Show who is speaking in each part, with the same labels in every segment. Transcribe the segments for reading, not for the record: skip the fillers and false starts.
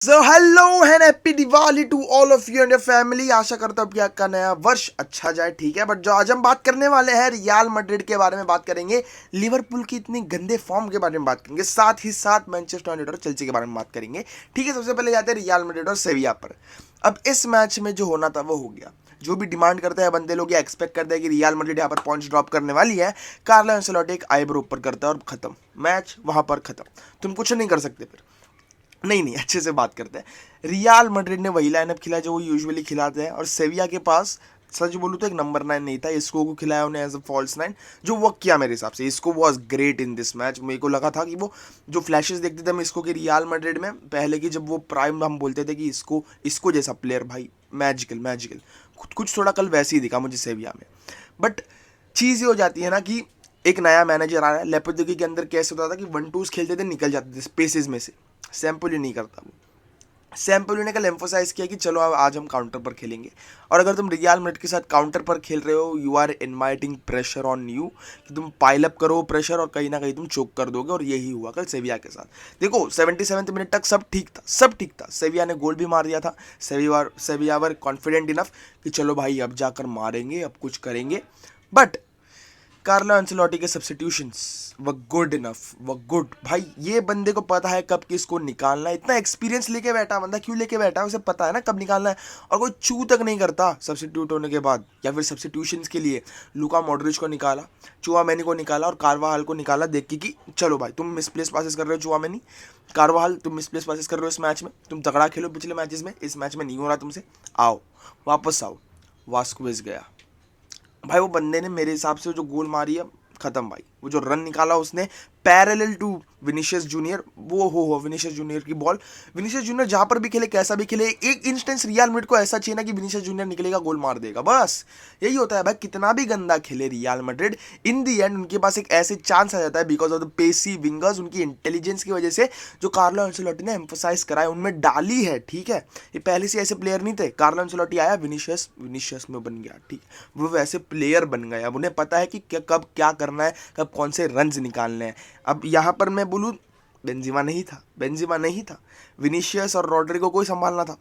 Speaker 1: So hello and happy Diwali to all of you and your family. आशा करता हूँ कि आपका नया वर्ष अच्छा जाए, ठीक है। बट जो आज हम बात करने वाले हैं रियल मैड्रिड के बारे में बात करेंगे, लिवरपूल की इतने गंदे फॉर्म के बारे में बात करेंगे, साथ ही साथ मैनचेस्टर यूनाइटेड और चेल्सी के बारे में बात करेंगे, ठीक है। सबसे पहले जाते हैं रियल मैड्रिड और सेविया पर। अब इस मैच में जो होना था वो हो गया। जो भी डिमांड करते हैं बंदे लोग, या एक्सपेक्ट करते हैं कि रियल मैड्रिड यहाँ पर पॉइंट्स ड्रॉप करने वाली है, कार्लो एंसेलोटी एक आईब्रो ऊपर करता है और खत्म, मैच वहां पर खत्म। तुम कुछ नहीं कर सकते फिर। नहीं नहीं, अच्छे से बात करते हैं। रियल मैड्रिड ने वही लाइनअप खिलाया जो वो यूजुअली खिलाते हैं, और सेविया के पास सच बोलूँ तो एक नंबर 9 नहीं था। इसको को खिलाया उन्हें एज अ फॉल्स 9, जो वर्क किया मेरे हिसाब से। इसको was great in this match. मेरे को लगा था कि वो जो फ्लैशेस देखते थे हम इसको कि रियल मैड्रिड में पहले की, जब वो प्राइम हम बोलते थे कि इसको जैसा प्लेयर भाई, मैजिकल मैजिकल, कुछ थोड़ा कल वैसे ही दिखा मुझे सेविया में। बट चीज़ ये हो जाती है ना कि एक नया मैनेजर आ रहा है। लेपोतेगी के अंदर कैसे होता था कि 1-2s खेलते थे, निकल जाते थे स्पेसेस में से। सैम्पली नहीं करता वो। सैम्पली ने कल एम्फोसाइज किया कि चलो अब आज हम काउंटर पर खेलेंगे। और अगर तुम रियल मैड्रिड के साथ काउंटर पर खेल रहे हो, you are inviting pressure on you, कि तुम पाइल अप करो प्रेशर और कहीं ना कहीं तुम चोक कर दोगे। और यही हुआ कल सेविया के साथ। देखो 77 मिनट तक सब ठीक था, सब ठीक था। सेविया ने गोल भी मार दिया था। सेविया वर कॉन्फिडेंट इनफ कि चलो भाई अब जाकर मारेंगे, अब कुछ करेंगे। बट कार्लो एंसेलोटी के सब्स्टिट्यूशंस व गुड इनफ, व गुड। भाई ये बंदे को पता है कब किसको निकालना है। इतना एक्सपीरियंस लेके बैठा बंदा, क्यों लेके बैठा है, उसे पता है ना कब निकालना है। और कोई चू तक नहीं करता सब्स्टिट्यूट होने के बाद, या फिर सब्स्टिट्यूशंस के लिए लुका मॉड्रिच को निकाला, चुआमेनी को निकाला और कार्वाहाल को निकाला देख के कि चलो भाई तुम मिसप्लेस पासेस कर रहे हो, चुआमेनी कार्वाहाल तुम मिसप्लेस पासेस कर रहे हो इस मैच में, तुम तगड़ा खेलो पिछले मैचेस में, इस मैच में नहीं हो रहा तुमसे, आओ वापस आओ। वास्कुवेज गया भाई। वो बंदे ने मेरे हिसाब से जो गोल मारी है, खत्म भाई। वो जो रन निकाला उसने पैरेलल टू विनीशियस जूनियर, वो हो विनीशियस जूनियर की बॉल। विनीशियस जूनियर जहां पर भी खेले, कैसा भी खेले, एक इंस्टेंस रियल मैड्रिड को ऐसा चाहिए ना कि विनीशियस जूनियर निकलेगा गोल मार देगा, बस यही होता है भाई। कितना भी गंदा खेले real Madrid, in the and उनके पास एक ऐसे चांस आ जाता है because of the Pesi wingers, उनकी इंटेलिजेंस की वजह से, जो कार्लो एंसेलोटी ने एम्फोसाइज करा है, उनमें डाली है, ठीक है। ये पहले से ऐसे प्लेयर नहीं थे। कार्लो एंसेलोटी आया, विनीशियस में बन गया, ठीक। वो वैसे प्लेयर बन गए। अब उन्हें पता है कि कब क्या करना है, कब कौन से रन्स निकालने हैं। अब यहाँ पर मैं बोलूँ, बेंजिमा नहीं था, विनीशियस और रॉड्रिगो को ही संभालना था।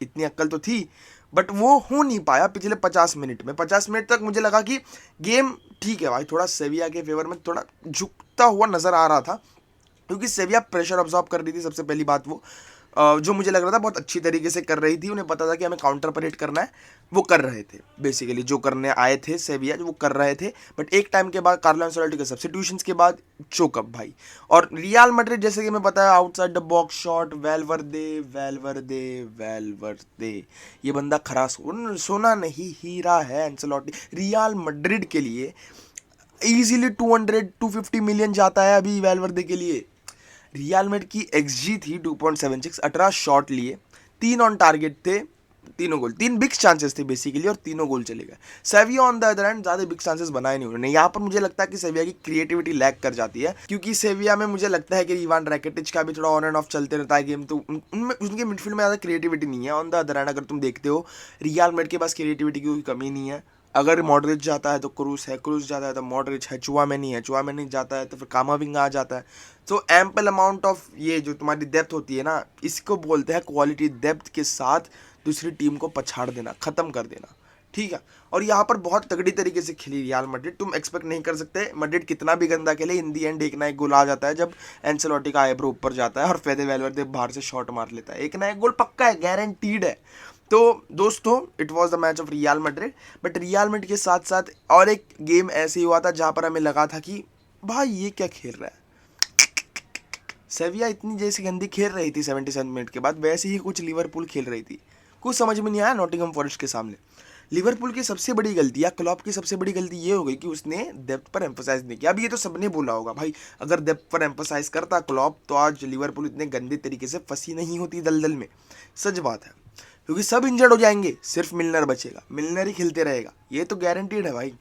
Speaker 1: इतनी अक्ल तो थी, बट वो हो नहीं पाया पिछले 50 मिनट में। 50 मिनट तक मुझे लगा कि गेम ठीक है भाई, थोड़ा सेविया के फेवर में थोड़ा झुकता हुआ नजर आ रहा था, क्योंकि सेविया प्रेशर ऑब्जॉर्व कर रही थी। सबसे पहली बात वो जो मुझे लग रहा था बहुत अच्छी तरीके से कर रही थी। उन्हें पता था कि हमें काउंटर पर हिट करना है, वो कर रहे थे। बेसिकली जो करने आए थे सेविया, वो कर रहे थे। बट एक टाइम के बाद कार्लो एंसेलोटी के सब्स्टिट्यूशंस के बाद चोकअप भाई। और रियल मैड्रिड जैसे कि मैं बताया, आउटसाइड द बॉक्स शॉट, वेलवर्दे, ये बंदा खरा सोना नहीं, हीरा है एंसेलोटी रियल मैड्रिड के लिए। इजीली 200-250 मिलियन जाता है अभी वेलवर्दे के लिए। रियल मैड्रिड की एक्सजी थी 2.76, 18 शॉट लिए, 3 ऑन टारगेट थे, तीनों गोल, 3 बिग चांसेस थे बेसिकली, और तीनों गोल चले गए। सेविया ऑन द अदर हैंड ज्यादा बिग चांसेस बनाए नहीं उन्होंने। यहाँ पर मुझे लगता है कि सेविया की क्रिएटिविटी लैक कर जाती है, क्योंकि सेविया में मुझे लगता है कि इवान रैकिटिच का भी थोड़ा ऑन एंड ऑफ चलते रहता है गेम, तो उनमें उनके मिडफील्ड में ज्यादा क्रिएटिविटी नहीं है। ऑन द अदर हैंड अगर तुम देखते हो, रियल मैड्रिड के पास क्रिएटिविटी की कोई कमी नहीं है। अगर मॉडरिच जाता है तो क्रूस है, क्रूस जाता है तो मॉडरिच है, चुआमेनी जाता है तो फिर कामाविंगा आ जाता है। तो एम्पल अमाउंट ऑफ ये जो तुम्हारी डेप्थ होती है ना, इसको बोलते हैं क्वालिटी। डेप्थ के साथ दूसरी टीम को पछाड़ देना, खत्म कर देना, ठीक है। और यहाँ पर बहुत तगड़ी तरीके से खेली रियल मैड्रिड। तुम एक्सपेक्ट नहीं कर सकते मैड्रिड कितना भी गंदा खेले, इन दी एंड एक ना एक गोल आ जाता है जब एंसेलोटी का आईब्रो ऊपर जाता है और फेदे वेलवर्दे बाहर से शॉट मार लेता है। एक ना एक गोल पक्का है, गारंटीड है। तो दोस्तों, it was the match of real Madrid. But real Madrid के साथ साथ और एक गेम ऐसे ही हुआ था जहां पर हमें लगा था कि भाई ये क्या खेल रहा है। सेविया इतनी जैसी गंदी खेल रही थी 77 मिनट के बाद, वैसे ही कुछ लिवरपूल खेल रही थी। कुछ समझ में नहीं आया नॉटिंघम फॉरेस्ट के सामने। लिवरपूल की सबसे बड़ी गलती, या क्लॉप की सबसे बड़ी गलती ये हो गई कि उसने डेप्थ पर एम्फोसाइज नहीं किया। अब ये तो सबने बोला होगा भाई, अगर डेप्थ पर एम्फोसाइज करता क्लॉप तो आज लिवरपूल इतने गंदे तरीके से फंसी नहीं होती दलदल में। सच बात है, क्योंकि सब इंजर्ड हो जाएंगे, सिर्फ मिलनर बचेगा, मिलनर ही खेलते रहेगा, ये तो गारंटीड है भाई।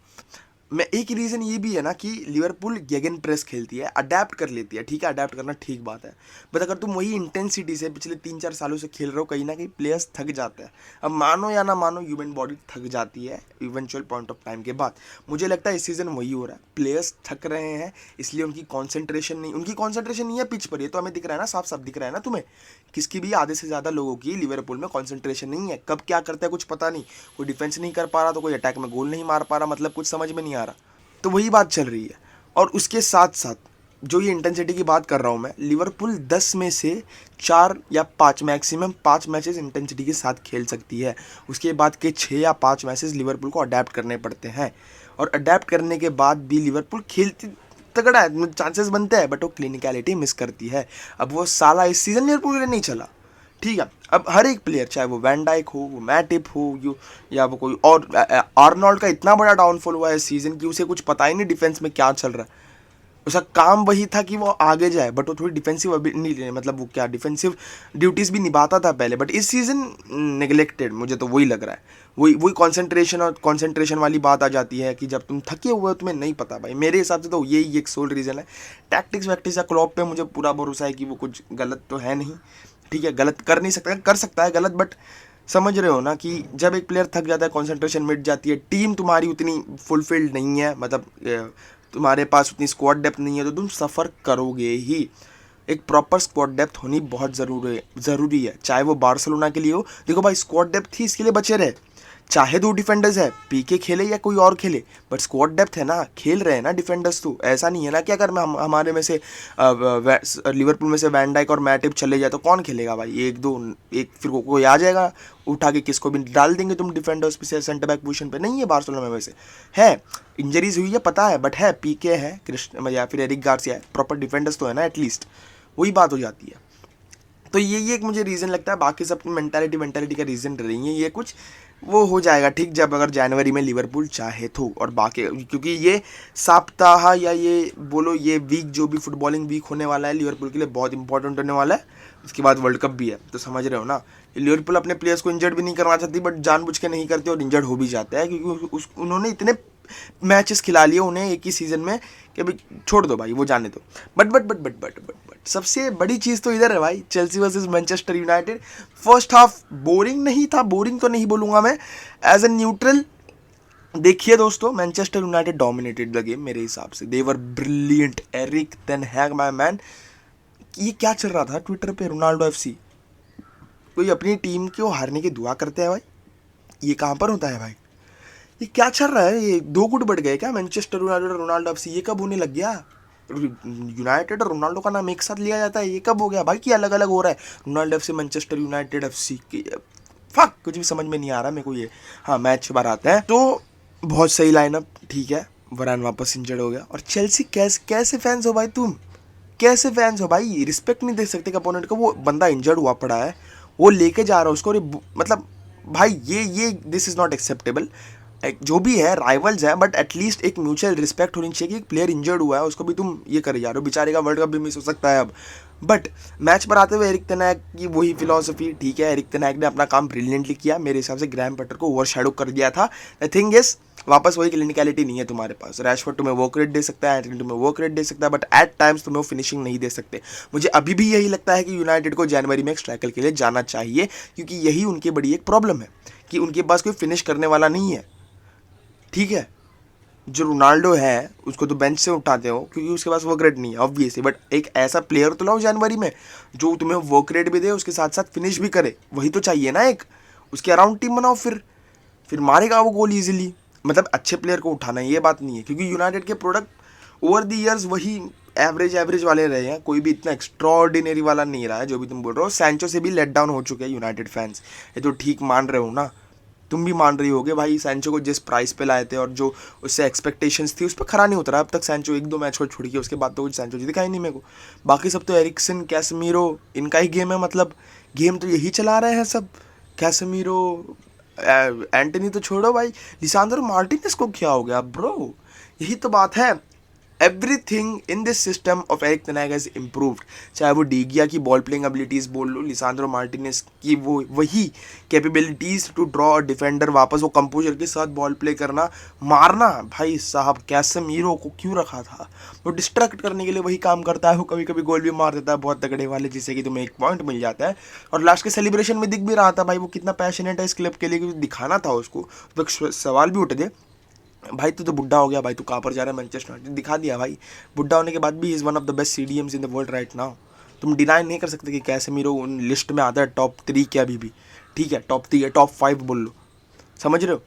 Speaker 1: मैं एक रीज़न ये भी है ना कि लिवरपूल गेगन प्रेस खेलती है, अडेप्ट कर लेती है, ठीक है, अडेप्ट करना ठीक बात है, बट अगर तुम वही इंटेंसिटी से पिछले 3-4 सालों से खेल रहे हो, कहीं ना कहीं प्लेयर्स थक जाते हैं। अब मानो या ना मानो, ह्यूमन बॉडी थक जाती है इवेंचुअल पॉइंट ऑफ टाइम के बाद। मुझे लगता है इस सीज़न वही हो रहा है, प्लेयर्स थक रहे हैं, इसलिए उनकी कॉन्सेंट्रेशन नहीं है पिच पर। ये तो हमें दिख रहा है ना, साफ साफ दिख रहा है ना तुम्हें, किसकी भी आधे से ज़्यादा लोगों की लिवरपूल में कॉन्सेंट्रेशन नहीं है। कब क्या करता है कुछ पता नहीं, कोई डिफेंस नहीं कर पा रहा तो कोई अटैक में गोल नहीं मार पा रहा, मतलब कुछ समझ में नहीं आ रहा। तो वही बात चल रही है। और उसके साथ साथ जो ये इंटेंसिटी की बात कर रहा हूँ मैं, लिवरपूल 10 में से 4 या 5, मैक्सिमम 5 मैचेस इंटेंसिटी के साथ खेल सकती है। उसके बाद के 6 या 5 मैचेस लिवरपूल को अडेप्ट करने पड़ते हैं, और अडेप्ट करने के बाद भी लिवरपूल खेलती तगड़ा है, चांसेस बनते हैं, बट वो क्लिनिकलिटी मिस करती है। अब वो साला इस सीज़न लिवरपूल के लिए नहीं चला, ठीक है। अब हर एक प्लेयर, चाहे वो वैन डाइक हो, वो मैटिप हो, या वो कोई और, आर्नोल्ड का इतना बड़ा डाउनफॉल हुआ है इस सीज़न की, उसे कुछ पता ही नहीं डिफेंस में क्या चल रहा है। उसका काम वही था कि वो आगे जाए, बट वो थोड़ी डिफेंसिव अभी नहीं, मतलब वो क्या डिफेंसिव ड्यूटीज़ भी निभाता था पहले, बट इस सीज़न नेग्लेक्टेड, मुझे तो वही लग रहा है। वही कंसंट्रेशन वाली बात आ जाती है कि जब तुम थके हुए हो तुम्हें नहीं पता। भाई मेरे हिसाब से तो यही एक सोल रीज़न है। टैक्टिक्स वैक्टिक्स या क्लॉप पे मुझे पूरा भरोसा है कि वो कुछ गलत तो है नहीं, ठीक है, गलत कर नहीं सकता, कर सकता है गलत, बट समझ रहे हो ना कि जब एक प्लेयर थक जाता है, कंसंट्रेशन मिट जाती है, टीम तुम्हारी उतनी फुलफिल्ड नहीं है, मतलब तुम्हारे पास उतनी स्क्वाड डेप्थ नहीं है, तो तुम सफ़र करोगे ही। एक प्रॉपर स्क्वाड डेप्थ होनी बहुत ज़रूरी है, चाहे वो बार्सिलोना के लिए हो। देखो भाई, स्क्वाड डेप्थ ही इसके लिए बचे रहे, चाहे 2 डिफेंडर्स है, पीके खेले या कोई और खेले, बट स्क्वाड डेप्थ है ना, खेल रहे हैं ना डिफेंडर्स। तो ऐसा नहीं है ना कि अगर हमारे में से लिवरपूल में से वैन डाइक और मैटिप चले जाए तो कौन खेलेगा भाई, एक फिर कोई आ जाएगा उठा के, किसको भी डाल देंगे तुम डिफेंडर्स पे से सेंटर बैक पोजीशन पे। नहीं है बार्सिलोना में वैसे, है इंजरीज हुई है पता है, बट है पीके है, कृष्ण या फिर एरिक गार्सिया है, प्रॉपर डिफेंडर्स तो है ना एटलीस्ट। वही बात हो जाती है। तो ये एक मुझे रीज़न लगता है, बाकी सब मेंटालिटी का रीज़न रही है ये कुछ, वो हो जाएगा ठीक जब अगर जनवरी में लिवरपूल चाहे तो। और बाकी क्योंकि ये सप्ताह या ये बोलो ये वीक, जो भी फुटबॉलिंग वीक होने वाला है लिवरपूल के लिए बहुत इंपॉर्टेंट होने वाला है। उसके बाद वर्ल्ड कप भी है, तो समझ रहे हो ना, लिवरपूल अपने प्लेयर्स को इंजर्ड भी नहीं करना चाहती, बट जानबूझ के नहीं करते और इंजर्ड हो भी जाता है, क्योंकि उन्होंने इतने मैचेस खिला लिए उन्हें एक ही सीज़न में कि भाई छोड़ दो भाई, वो जाने दो। बट सबसे बड़ी चीज़ तो इधर है भाई, Chelsea versus Manchester United. First half boring नहीं था, बोरिंग तो नहीं बोलूँगा मैं, एज ए न्यूट्रल देखिए दोस्तों, Manchester United dominated the game मेरे हिसाब से। They were brilliant, Erik ten Hag my man. ये क्या चल रहा था ट्विटर पे, रोनाल्डो FC कोई अपनी टीम को हारने की दुआ करते हैं भाई, ये कहाँ पर होता है भाई, ये क्या चल रहा है? ये 2 गुट बढ़ गए क्या, मैनचेस्टर यूनाइटेड और रोनाल्डो FC? ये कब होने लग गया? यूनाइटेड और रोनाल्डो का नाम एक साथ लिया जाता है, ये कब हो गया भाई कि अलग अलग हो रहा है? Ronaldo FC, Manchester United FC की फक, कुछ भी समझ में नहीं आ रहा मेरे को ये। हाँ, मैच बार आता है तो बहुत सही लाइनअप, ठीक है, वरान वापस इंजर्ड हो गया। और चेल्सी कैसे फैंस हो भाई तुम, कैसे फैंस हो भाई? रिस्पेक्ट नहीं दे सकते अपोनेंट को, वो बंदा इंजर्ड हुआ पड़ा है, वो लेके जा रहा है उसको, मतलब भाई ये दिस इज़ नॉट एक्सेप्टेबल। जो भी है राइवल्स है, बट एटलीस्ट एक म्यूचुअल रिस्पेक्ट होनी चाहिए कि एक प्लेयर इंजर्ड हुआ है उसको भी तुम ये करे जा रहे हो, बेचारे का वर्ल्ड कप भी मिस हो सकता है अब। बट मैच पर आते हुए एरिक टेन हैग की वही फिलॉसफी, ठीक है, एरिक टेन हैग ने अपना काम ब्रिलियंटली किया, मेरे हिसाब से ग्रैम पॉटर को ओवर शैडो कर दिया था। द थिंग इज, वापस वही क्लिनिकलिटी नहीं है तुम्हारे पास। रैशफोर्ड तुम्हें वर्क रेट दे सकता है, एंटनी तुम्हें वर्क रेट दे सकता है, बट एट टाइम्स तुम्हें वो फिनिशिंग नहीं दे सकते। मुझे अभी भी यही लगता है कि यूनाइटेड को जनवरी में एक स्ट्राइकर के लिए जाना चाहिए, क्योंकि यही उनकी बड़ी एक प्रॉब्लम है कि उनके पास कोई फिनिश करने वाला नहीं है, ठीक है। जो रोनाल्डो है उसको तो बेंच से उठाते हो क्योंकि उसके पास वर्क रेट नहीं है ऑब्वियसली, बट एक ऐसा प्लेयर तो लाओ जनवरी में जो तुम्हें वर्क रेट भी दे, उसके साथ साथ फिनिश भी करे, वही तो चाहिए ना एक। उसके अराउंड टीम बनाओ, फिर मारेगा वो गोल ईजिली। मतलब अच्छे प्लेयर को उठाना है, ये बात नहीं है, क्योंकि यूनाइटेड के प्रोडक्ट ओवर द ईयर्स वही एवरेज वाले रहे हैं, कोई भी इतना एक्स्ट्रॉर्डिनरी वाला नहीं रहा है। जो भी तुम बोल रहे हो, सैंचो से भी लेट डाउन हो चुके हैं यूनाइटेड फैंस, ये तो ठीक मान रहे हो ना, तुम भी मान रही होगे भाई। सैंचो को जिस प्राइस पे लाए थे और जो उससे एक्सपेक्टेशंस थी उस पर खरा नहीं उतरा अब तक सैंचो। 1-2 मैच को छोड़ के उसके बाद तो कुछ सैंचो दिखा ही नहीं मेरे को। बाकी सब तो एरिक्सन, कैसमीरो, इनका ही गेम है, मतलब गेम तो यही चला रहे हैं सब। कैसमीरो, एंटनी तो छोड़ो भाई, लिसांद्रो मार्टिनेज को क्या हो गया ब्रो? यही तो बात है। Everything in this system of Eric ten Hag has improved. चाहे वो डीगिया की बॉल प्लेइंग एबिलिटीज़ बोल लो, लिसांड्रो मार्टिनेज की वो वही कैपेबिलिटीज़ टू ड्रॉ डिफेंडर, वापस वो कंपोजर के साथ बॉल प्ले करना, मारना। भाई साहब कैसेमीरो को क्यों रखा था, वो डिस्ट्रैक्ट करने के लिए वही काम करता है, वो कभी कभी गोल भी मार देता है बहुत तगड़े वाले, जिससे कि तुम्हें 1 पॉइंट मिल जाता है। और लास्ट के सेलिब्रेशन में दिख भी रहा था भाई वो कितना पैशनेट है इस क्लब के लिए, क्योंकि दिखाना था उसको। तो सवाल भी उठ गए, भाई तू तो बुढ़ा हो गया भाई, तू कहाँ पर जा रहा है मैनचेस्टर यूनाइटेड, दिखा दिया भाई। बुढ़ा होने के बाद भी is one of the best CDMs in the world right now. तुम डिनाई नहीं कर सकते कि कैसेमीरो उन लिस्ट में आता है टॉप 3 के अभी भी, ठीक है टॉप 3 है, टॉप 5 बोल लो, समझ रहे हो।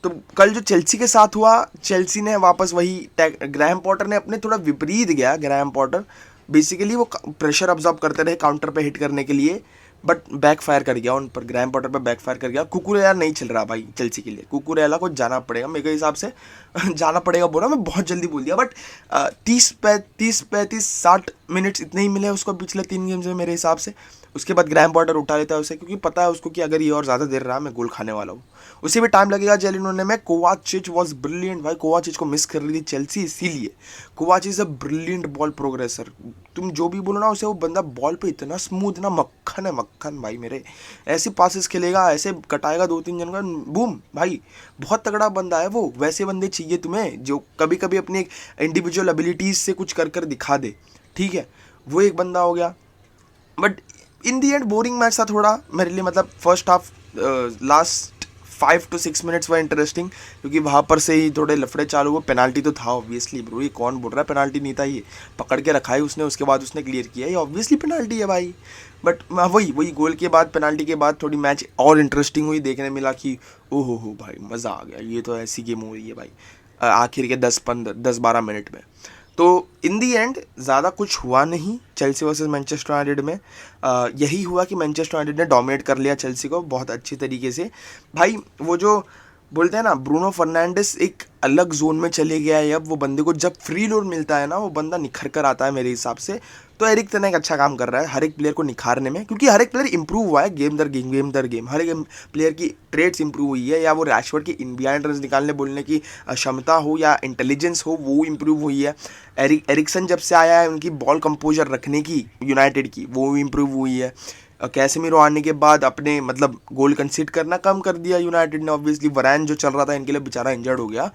Speaker 1: तो कल जो चेल्सी के साथ हुआ, चेल्सी ने वापस वही ग्राहम पॉटर ने अपने थोड़ा विपरीत गया। ग्राहम पॉटर बेसिकली वो प्रेशर अब्जॉर्ब करते रहे काउंटर पे हिट करने के लिए, बट बैकफायर कर गया उन पर, ग्राहम पॉटर पर बैकफायर कर गया। कुकुरेला नहीं चल रहा भाई चेल्सी के लिए, कुकुरेला को जाना पड़ेगा मेरे हिसाब से जाना पड़ेगा बोला मैं बहुत जल्दी बोल दिया, बट 30-35-60 मिनट्स इतने ही मिले उसको पिछले 3 गेम्स में मेरे हिसाब से। उसके बाद ग्राहम पॉटर उठा लेता है उसे, क्योंकि पता है उसको कि अगर ये और ज़्यादा देर रहा मैं गोल खाने वाला हूँ। उसे भी टाइम लगेगा जेल इन्होंने में। कोवाचिच वॉज ब्रिलियंट भाई, कोवाचिच को मिस कर रही थी चेल्सी, इसीलिए Kovacic is a brilliant ball progressor. तुम जो भी बोलो ना उसे, वो बंदा बॉल पे इतना स्मूथ ना, मक्खन है मक्खन भाई मेरे। ऐसे पासेस खेलेगा, ऐसे कटाएगा 2-3 जन का, बूम भाई, बहुत तगड़ा बंदा है वो। वैसे बंदे चाहिए तुम्हें जो कभी कभी अपनी इंडिविजुअल एबिलिटीज़ से कुछ कर कर दिखा दे, ठीक है। वो एक बंदा हो गया, but in the and boring match था थोड़ा मेरे लिए। मतलब first half last 5 to 6 minutes व इंटरेस्टिंग, क्योंकि वहाँ पर से ही थोड़े लफड़े चालू हुए। पेनाल्टी तो था ऑब्वियसली ब्रो, ये कौन बोल रहा है पेनाल्टी नहीं था, ये पकड़ के रखा है उसने, उसके बाद उसने क्लियर किया, ये ऑब्वियसली पेनाल्टी है भाई। बट वही गोल के बाद, पेनाल्टी के बाद थोड़ी मैच और इंटरेस्टिंग हुई, देखने मिला कि ओहो हो भाई मज़ा आ गया, ये तो ऐसी गेम हो रही है भाई आखिर के 10-12 मिनट में। तो इन दी एंड ज़्यादा कुछ हुआ नहीं चेल्सी वर्सेस मैनचेस्टर यूनाइटेड में। यही हुआ कि मैनचेस्टर यूनाइटेड ने डोमिनेट कर लिया चेल्सी को बहुत अच्छी तरीके से। भाई वो जो बोलते हैं ना, ब्रूनो फर्नांडिस एक अलग जोन में चले गया है अब। वो बंदे को जब फ्री लोड मिलता है ना, वो बंदा निखर कर आता है मेरे हिसाब से। तो एरिक टेन हैग अच्छा काम कर रहा है हर एक प्लेयर को निखारने में, क्योंकि हर एक प्लेयर इंप्रूव हुआ है गेम दर गेम। हर एक प्लेयर की ट्रेड्स इंप्रूव हुई है, या वो रैशफोर्ड की इन बिहाइंड रन निकालने बोलने की क्षमता हो या इंटेलिजेंस हो, वो इंप्रूव हुई है। एरिक्सन जब से आया है, उनकी बॉल कंपोजर रखने की यूनाइटेड की, वो इंप्रूव हुई है। कैसेमीरो आने के बाद अपने मतलब गोल कंसीड करना कम कर दिया यूनाइटेड ने। ऑब्वियसली वरैन जो चल रहा था इनके लिए बेचारा इंजर्ड हो गया,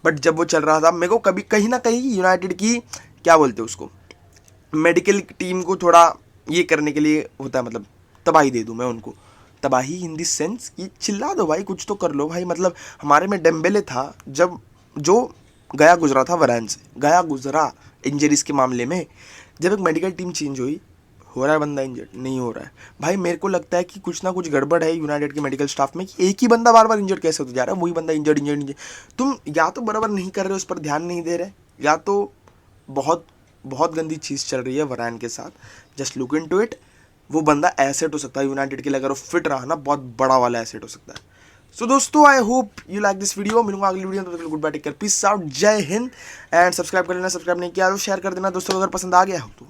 Speaker 1: बट जब वो चल रहा था मेरे को कभी कहीं ना कहीं यूनाइटेड की क्या बोलते हैं उसको, मेडिकल टीम को थोड़ा ये करने के लिए होता है, मतलब तबाही दे दूँ मैं उनको, तबाही इन दिस सेंस कि चिल्ला दो भाई, कुछ तो कर लो भाई। मतलब हमारे में डेम्बेले था जब, जो गया गुजरा था वरैन से, गया गुजरा इंजरीज के मामले में। जब एक मेडिकल टीम चेंज हुई, हो रहा है बंदा इंजर्ड नहीं हो रहा है भाई। मेरे को लगता है कि कुछ ना कुछ गड़बड़ है यूनाइटेड के मेडिकल स्टाफ में, कि एक ही बंदा बार बार इंजर्ड कैसे होता जा रहा है, वही बंदा इंजर्ड। तुम या तो बराबर नहीं कर रहे हो, उस पर ध्यान नहीं दे रहे, या तो बहुत बहुत गंदी चीज़ चल रही है वरैन के साथ। Just look into it. वो बंदा एसेट हो सकता है यूनाइटेड के लिए, अगर वो फिट रहा ना, बहुत बड़ा वाला एसेट हो सकता है। सो दोस्तों, I hope you like this video. मिलूंगा अगली वीडियो में, good bye, take care, peace out, Jai Hind. And subscribe कर लेना, सब्सक्राइब नहीं किया तो शेयर कर देना दोस्तों, अगर पसंद आ गया हो तो।